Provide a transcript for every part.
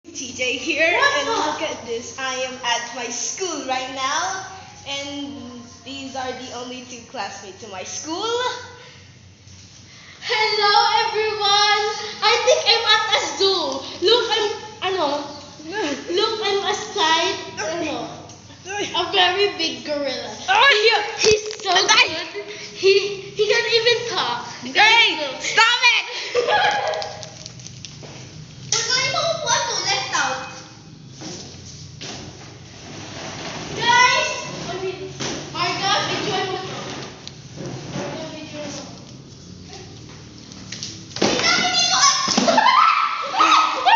TJ here, and look at this. I am at my school right now, and these are the only two classmates in my school. Hello everyone! I think I'm at a zoo. Look, I'm a a very big gorilla. He's so good. He can even talk. Hey, stop it! We're going to Puerto, let's out. Guys! Marga, videoan mo to. Marga, videoan mo.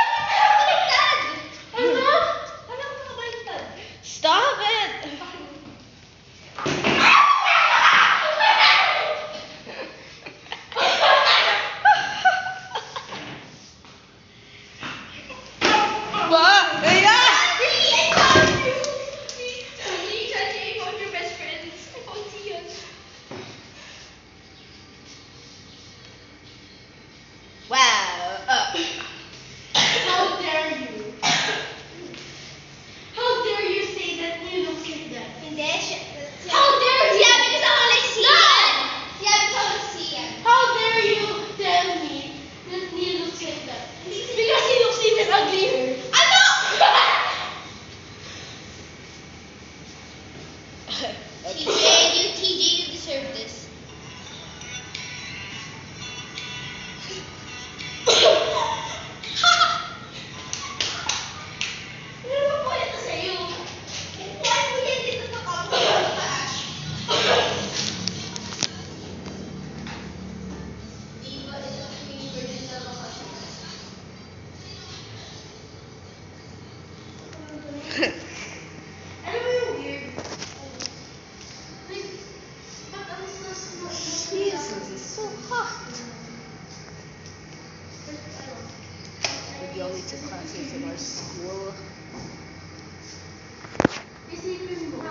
Stop it! What? Wow. How dare you? How dare you say that Neil looks like that? Hindi, How dare you? Siya, because ako Lexian. Siya, because ako Lexian. How dare you tell me that Neil looks like that? Because he looks even uglier. Ano? TJ, you deserve this. Ano ba po ito sa'yo? Kukuhan mo yan dito sa cash. Di ba ito favorite din sa mga Ano ba yung weird? Like, ba't ang Jesus, it's so hot. We're the only two classmates in our school. Isipin mo.